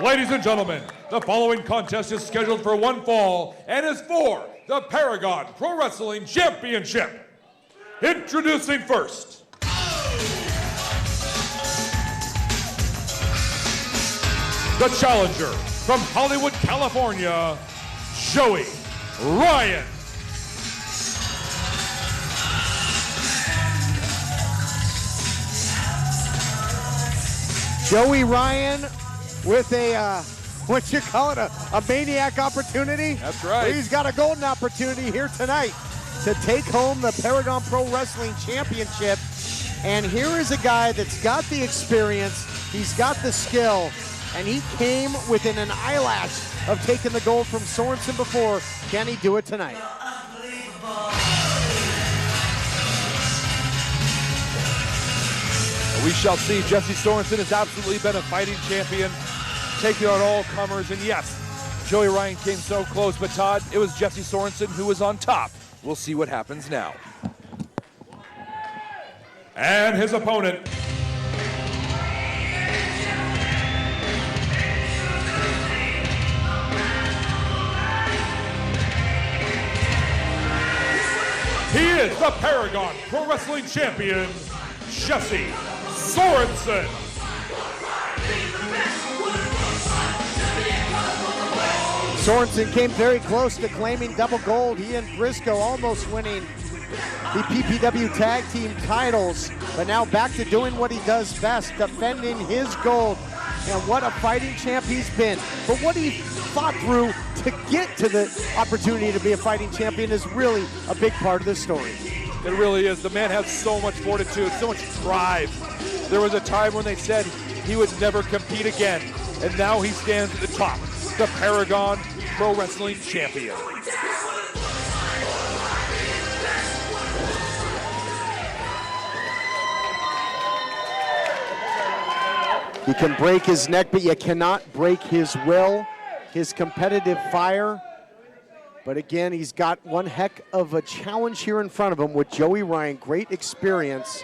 Ladies and gentlemen, the following contest is scheduled for one fall and is for the Paragon Pro Wrestling Championship. Introducing first, the challenger from Hollywood, California, Joey Ryan. Joey Ryan with a, what you call it, a maniac opportunity. That's right. He's got a golden opportunity here tonight to take home the Paragon Pro Wrestling Championship. And here is a guy that's got the experience, he's got the skill, and he came within an eyelash of taking the gold from Sorensen before. Can he do it tonight? We shall see. Jessy Sorensen has absolutely been a fighting champion, taking on all comers. And yes, Joey Ryan came so close, but Todd, it was Jessy Sorensen who was on top. We'll see what happens now. And his opponent, he is the Paragon Pro Wrestling Champion, Jessy Sorensen. Sorensen came very close to claiming double gold. He and Briscoe almost winning the PPW Tag Team titles, but now back to doing what he does best, defending his gold. And what a fighting champ he's been. But what he fought through to get to the opportunity to be a fighting champion is really a big part of this story. It really is. The man has so much fortitude, so much drive. There was a time when they said he would never compete again, and now he stands at the top, the Paragon Pro Wrestling Champion. You can break his neck, but you cannot break his will, his competitive fire. But again, he's got one heck of a challenge here in front of him with Joey Ryan. Great experience.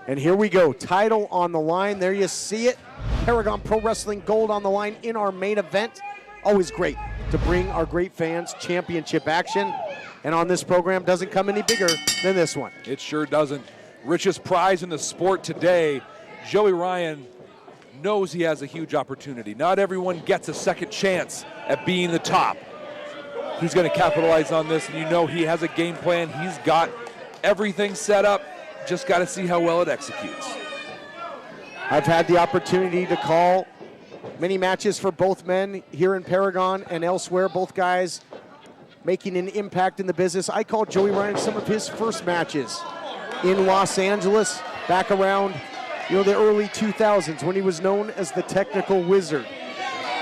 And here we go, title on the line. There you see it. Paragon Pro Wrestling gold on the line in our main event. Always great to bring our great fans championship action. And on this program, doesn't come any bigger than this one. It sure doesn't. Richest prize in the sport today. Joey Ryan knows he has a huge opportunity. Not everyone gets a second chance at being the top. He's going to capitalize on this, and you know he has a game plan. He's got everything set up. Just got to see how well it executes. I've had the opportunity to call many matches for both men here in Paragon and elsewhere. Both guys making an impact in the business. I called Joey Ryan some of his first matches in Los Angeles, back around the early 2000s when he was known as the Technical Wizard.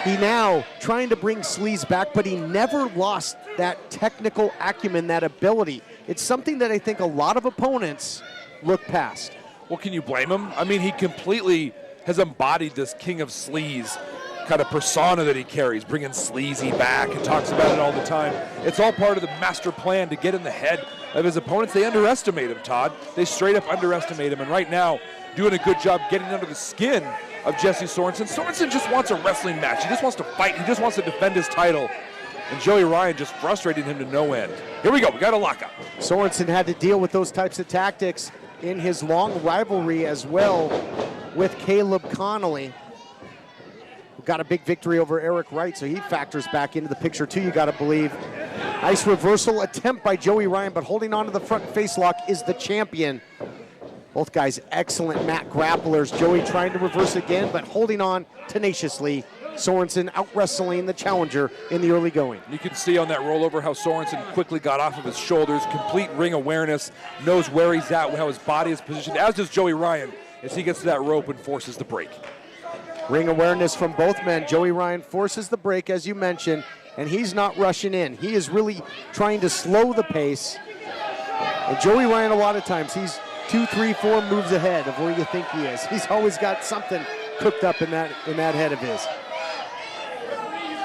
He now trying to bring sleaze back, but he never lost that technical acumen, that ability. It's something that I think a lot of opponents look past. Well, can you blame him? I mean, he completely has embodied this king of sleaze kind of persona that he carries, bringing sleazy back and talks about it all the time. It's all part of the master plan to get in the head of his opponents. They underestimate him, Todd. They straight up underestimate him, and right now, doing a good job getting under the skin of Jessy Sorensen. Sorensen just wants a wrestling match. He just wants to fight. He just wants to defend his title. And Joey Ryan just frustrating him to no end. Here we go. We got a lockup. Sorensen had to deal with those types of tactics in his long rivalry as well with Caleb Connolly, who got a big victory over Eric Wright, so he factors back into the picture too, you got to believe. Nice reversal attempt by Joey Ryan, but holding on to the front face lock is the champion. Both guys excellent mat grapplers. Joey trying to reverse again, but holding on tenaciously. Sorensen out-wrestling the challenger in the early going. You can see on that rollover how Sorensen quickly got off of his shoulders, complete ring awareness, knows where he's at, how his body is positioned, as does Joey Ryan as he gets to that rope and forces the break. Ring awareness from both men. Joey Ryan forces the break, as you mentioned, and he's not rushing in. He is really trying to slow the pace. And Joey Ryan, a lot of times, he's 2, 3, 4 moves ahead of where you think he is. He's always got something cooked up in that head of his.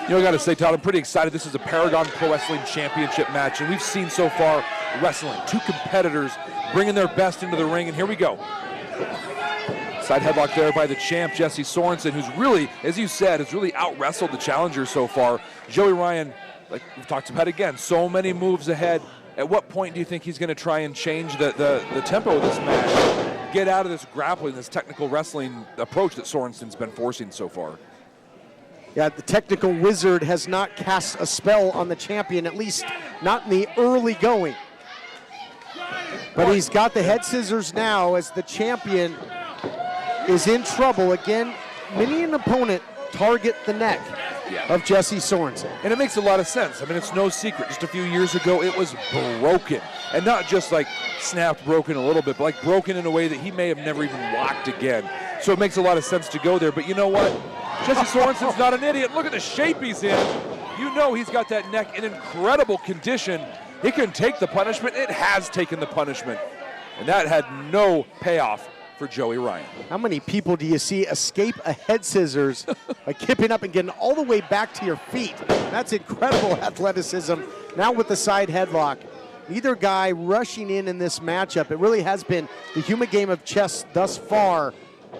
You know, I got to say, Todd, I'm pretty excited. This is a Paragon Pro Wrestling Championship match, and we've seen so far wrestling. Two competitors bringing their best into the ring, and here we go. Side headlock there by the champ, Jessy Sorensen, who's really, as you said, has really out-wrestled the challenger so far. Joey Ryan, like we've talked about again, so many moves ahead. At what point do you think he's going to try and change the tempo of this match? Get out of this grappling, this technical wrestling approach that Sorensen's been forcing so far. Yeah, the technical wizard has not cast a spell on the champion, at least not in the early going. But he's got the head scissors now as the champion is in trouble. Again, many an opponent target the neck of Jessy Sorensen. And it makes a lot of sense. I mean, it's no secret. Just a few years ago, it was broken. And not just like snapped broken a little bit, but like broken in a way that he may have never even walked again. So it makes a lot of sense to go there. But you know what? Jessy Sorensen's not an idiot. Look at the shape he's in. You know he's got that neck in incredible condition. He can take the punishment. It has taken the punishment. And that had no payoff for Joey Ryan. How many people do you see escape a head scissors by kipping up and getting all the way back to your feet? That's incredible athleticism. Now with the side headlock. Neither guy rushing in this matchup. It really has been the human game of chess thus far,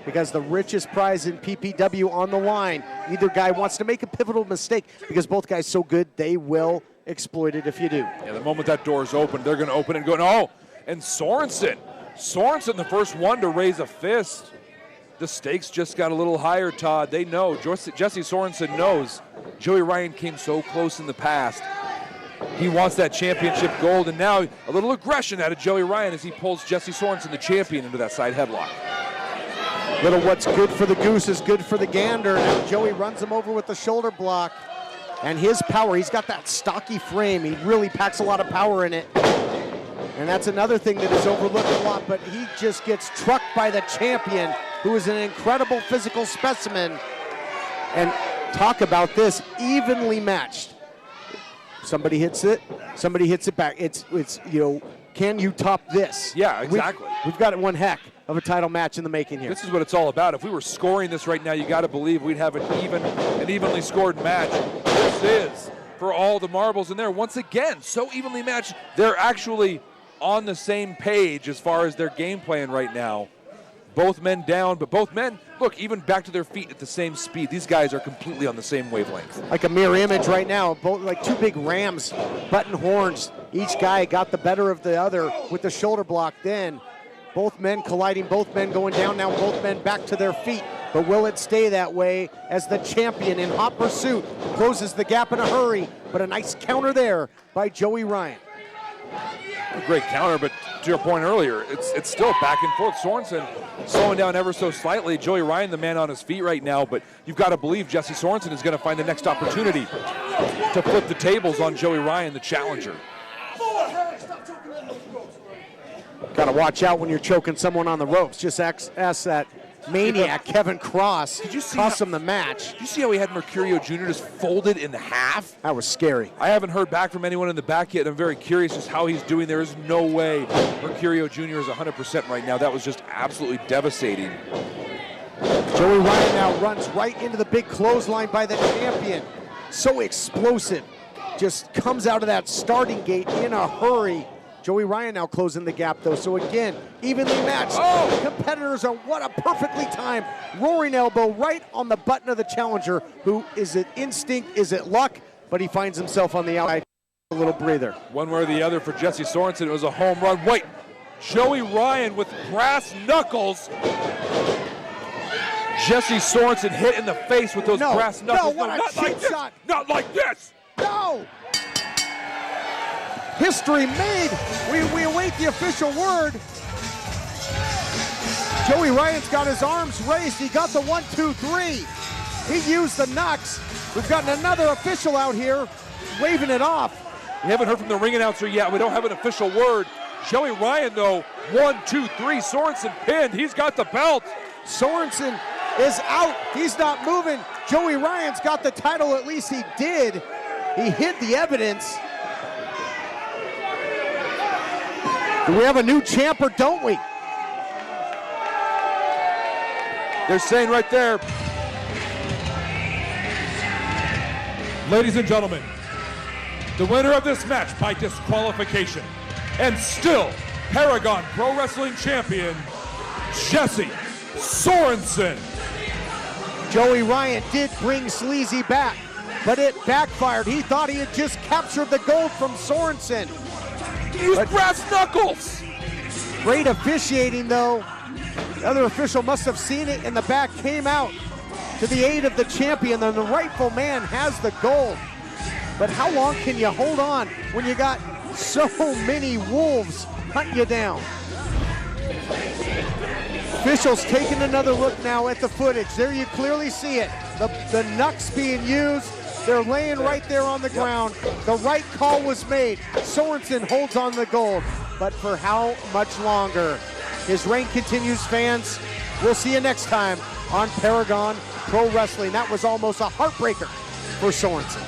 because the richest prize in PPW on the line. Neither guy wants to make a pivotal mistake because both guys so good, they will exploit it if you do. Yeah, the moment that door is open, they're going to open it and go, no. And Sorensen, the first one to raise a fist. The stakes just got a little higher, Todd. They know, Jessy Sorensen knows Joey Ryan came so close in the past. He wants that championship gold, and now a little aggression out of Joey Ryan as he pulls Jessy Sorensen, the champion, into that side headlock. Little what's good for the goose is good for the gander. Now Joey runs him over with the shoulder block. And his power, he's got that stocky frame. He really packs a lot of power in it. And that's another thing that is overlooked a lot, but he just gets trucked by the champion, who is an incredible physical specimen. And talk about this, evenly matched. Somebody hits it back. It's you know, can you top this? Yeah, exactly. We've got one heck of a title match in the making here. This is what it's all about. If we were scoring this right now, you got to believe we'd have an evenly scored match. This is for all the marbles in there. Once again, so evenly matched. They're actually on the same page as far as their game plan right now. Both men down, but both men, look, even back to their feet at the same speed. These guys are completely on the same wavelength. Like a mirror image right now, both like two big rams, button horns. Each guy got the better of the other with the shoulder block then. Both men colliding, both men going down, now both men back to their feet. But will it stay that way as the champion in hot pursuit closes the gap in a hurry? But a nice counter there by Joey Ryan. A great counter, but to your point earlier, it's still back and forth. Sorensen slowing down ever so slightly. Joey Ryan, the man on his feet right now, but you've got to believe Jessy Sorensen is going to find the next opportunity to flip the tables on Joey Ryan, the challenger. Got to watch out when you're choking someone on the ropes. Just ask that maniac Kevin Cross. Did you see cost him the match? Did you see how he had Mercurio Jr. just folded in half? That was scary. I haven't heard back from anyone in the back yet. I'm very curious just how he's doing. There is no way Mercurio Jr. is 100% right now. That was just absolutely devastating. Joey Ryan now runs right into the big clothesline by the champion. So explosive. Just comes out of that starting gate in a hurry. Joey Ryan now closing the gap, though. So again, evenly matched. Oh! Competitors are what a perfectly timed roaring elbow right on the button of the challenger. Who is it instinct? Is it luck? But he finds himself on the outside. A little breather. One way or the other for Jessy Sorensen. It was a home run. Wait, Joey Ryan with brass knuckles. Jessy Sorensen hit in the face with those brass knuckles. No, what a cheap shot. Not like this. No. History made. We await the official word. Joey Ryan's got his arms raised. He got the 1, 2, 3. He used the knucks. We've gotten another official out here waving it off. We haven't heard from the ring announcer yet. We don't have an official word. Joey Ryan, though, 1, 2, 3. Sorensen pinned. He's got the belt. Sorensen is out. He's not moving. Joey Ryan's got the title. At least he did. He hid the evidence. Do we have a new champ or don't we? They're saying right there. Ladies and gentlemen, the winner of this match by disqualification, and still Paragon Pro Wrestling Champion, Jessy Sorensen. Joey Ryan did bring Sleazy back, but it backfired. He thought he had just captured the gold from Sorensen. Use brass knuckles. Great officiating, though. The other official must have seen it, and the back came out to the aid of the champion, and the rightful man has the gold. But how long can you hold on when you got so many wolves hunting you down? Officials taking another look now at the footage. There you clearly see it. The knucks being used. They're laying right there on the ground. The right call was made. Sorensen holds on the gold, but for how much longer? His reign continues, fans. We'll see you next time on Paragon Pro Wrestling. That was almost a heartbreaker for Sorensen.